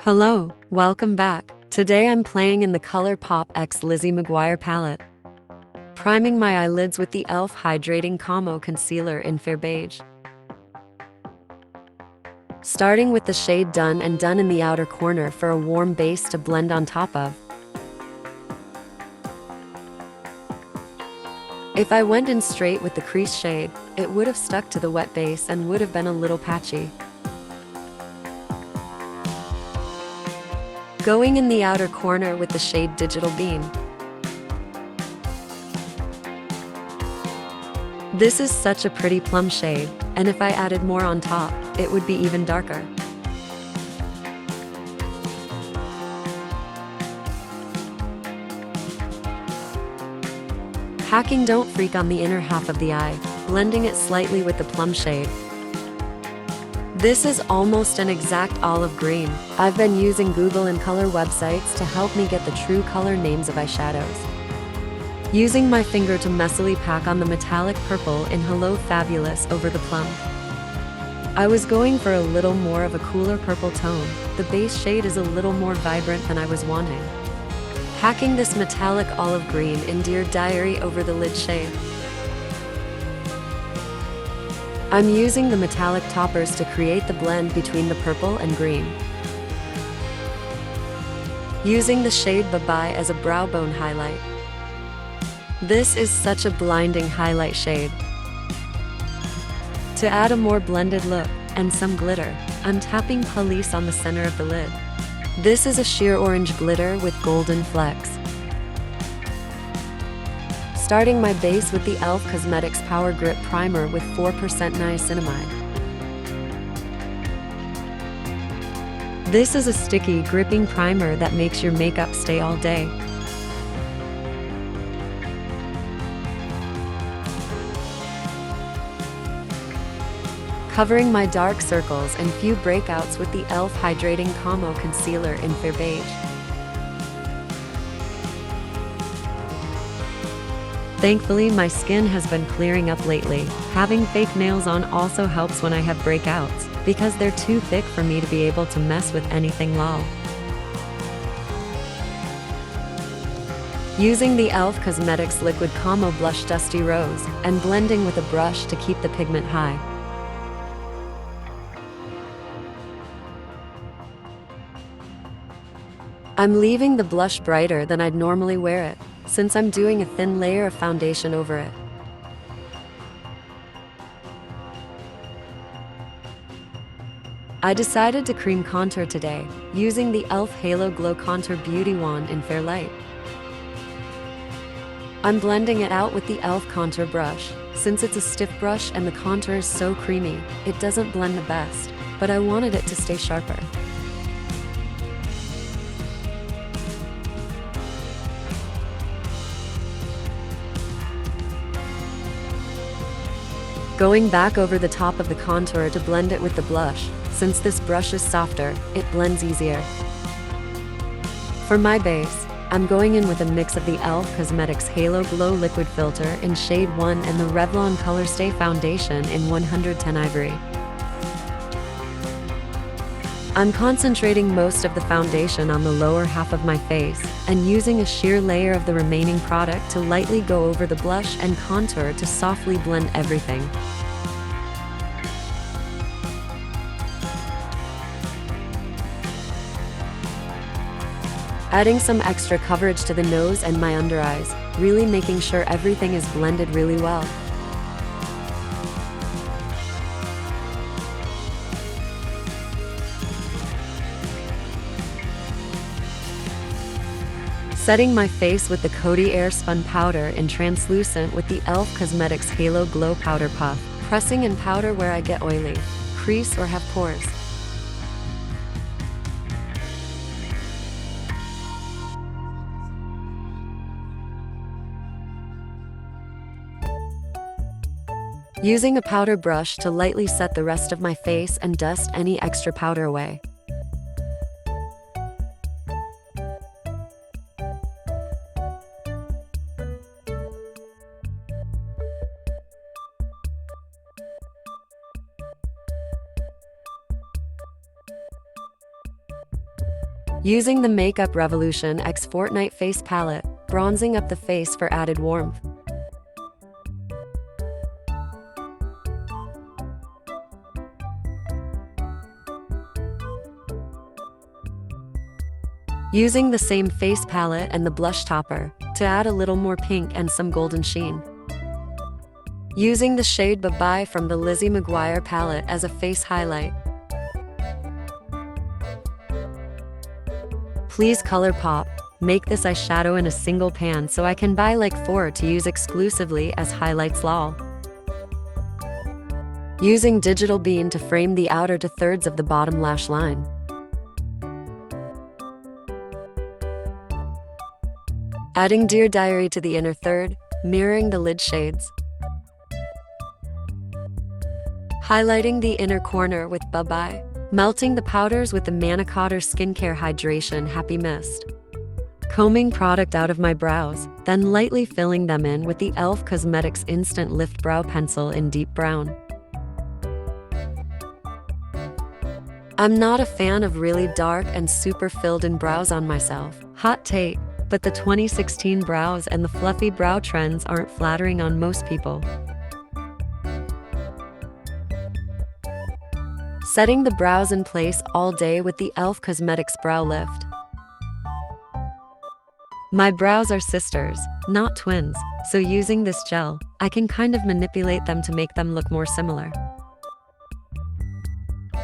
Hello, welcome back. Today I'm playing in the ColourPop x Lizzie McGuire palette. Priming my eyelids with the e.l.f. Hydrating Camo Concealer in Fair Beige. Starting with the shade Done and Done in the outer corner for a warm base to blend on top of. If I went in straight with the crease shade, it would have stuck to the wet base and would have been a little patchy. Going in the outer corner with the shade Digital Beam. This is such a pretty plum shade, and if I added more on top, it would be even darker. Hacking Don't Freak on the inner half of the eye, blending it slightly with the plum shade. This is almost an exact olive green. I've been using Google and color websites to help me get the true color names of eyeshadows. Using my finger to messily pack on the metallic purple in Hello Fabulous over the plum. I was going for a little more of a cooler purple tone. The base shade is a little more vibrant than I was wanting. Packing this metallic olive green in Dear Diary over the lid shade. I'm using the metallic toppers to create the blend between the purple and green. Using the shade Buh-Bye as a brow bone highlight. This is such a blinding highlight shade. To add a more blended look and some glitter, I'm tapping Police on the center of the lid. This is a sheer orange glitter with golden flecks. Starting my base with the e.l.f. Cosmetics Power Grip Primer with 4% Niacinamide. This is a sticky, gripping primer that makes your makeup stay all day. Covering my dark circles and few breakouts with the e.l.f. Hydrating Camo Concealer in Fair Beige. Thankfully, my skin has been clearing up lately. Having fake nails on also helps when I have breakouts, because they're too thick for me to be able to mess with anything lol. Using the e.l.f. Cosmetics Liquid Camo Blush Dusty Rose, and blending with a brush to keep the pigment high. I'm leaving the blush brighter than I'd normally wear it, since I'm doing a thin layer of foundation over it. I decided to cream contour today, using the e.l.f. Halo Glow Contour Beauty Wand in Fair Light. I'm blending it out with the e.l.f. contour brush. Since it's a stiff brush and the contour is so creamy, it doesn't blend the best, but I wanted it to stay sharper. Going back over the top of the contour to blend it with the blush. Since this brush is softer, it blends easier. For my base, I'm going in with a mix of the e.l.f. Cosmetics Halo Glow Liquid Filter in shade 1 and the Revlon Colorstay Foundation in 110 Ivory. I'm concentrating most of the foundation on the lower half of my face, and using a sheer layer of the remaining product to lightly go over the blush and contour to softly blend everything. Adding some extra coverage to the nose and my under eyes, really making sure everything is blended really well. Setting my face with the Coty Air Spun Powder in Translucent with the e.l.f. Cosmetics Halo Glow Powder Puff, pressing in powder where I get oily, crease or have pores. Using a powder brush to lightly set the rest of my face and dust any extra powder away. Using the Makeup Revolution X Fortnite Face Palette, bronzing up the face for added warmth. Using the same face palette and the blush topper to add a little more pink and some golden sheen. Using the shade Buh-Bye from the Lizzie McGuire palette as a face highlight. Please ColourPop, make this eyeshadow in a single pan so I can buy like 4 to use exclusively as highlights lol. Using Digital Bean to frame the outer 2/3 of the bottom lash line. Adding Dear Diary to the inner third, mirroring the lid shades. Highlighting the inner corner with Buh-Bye. Melting the powders with the Mannakadar Skincare Hydration Happy Mist. Combing product out of my brows, then lightly filling them in with the e.l.f. Cosmetics Instant Lift Brow Pencil in deep brown. I'm not a fan of really dark and super filled-in brows on myself. Hot take. But the 2016 brows and the fluffy brow trends aren't flattering on most people. Setting the brows in place all day with the e.l.f. Cosmetics Brow Lift. My brows are sisters, not twins, so using this gel, I can kind of manipulate them to make them look more similar.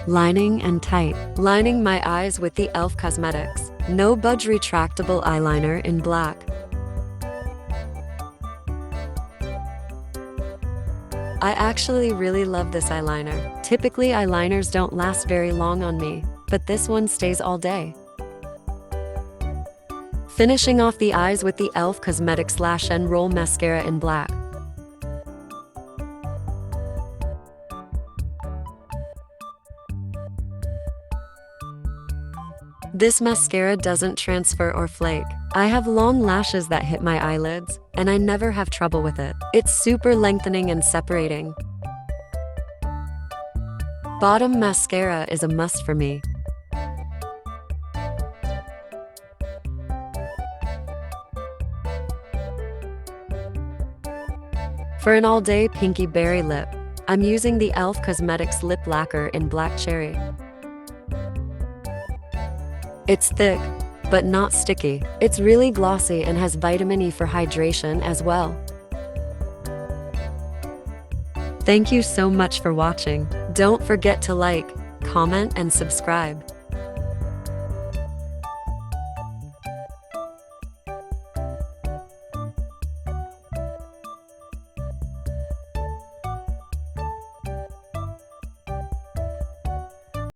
Lining and tight. Lining my eyes with the e.l.f. Cosmetics No Budge Retractable Eyeliner in black. I actually really love this eyeliner. Typically eyeliners don't last very long on me, but this one stays all day. Finishing off the eyes with the e.l.f. Cosmetics Lash and Roll Mascara in black. This mascara doesn't transfer or flake. I have long lashes that hit my eyelids, and I never have trouble with it. It's super lengthening and separating. Bottom mascara is a must for me. For an all-day pinky berry lip, I'm using the e.l.f. Cosmetics Lip Lacquer in Black Cherry. It's thick, but not sticky. It's really glossy and has vitamin E for hydration as well. Thank you so much for watching. Don't forget to like, comment, and subscribe.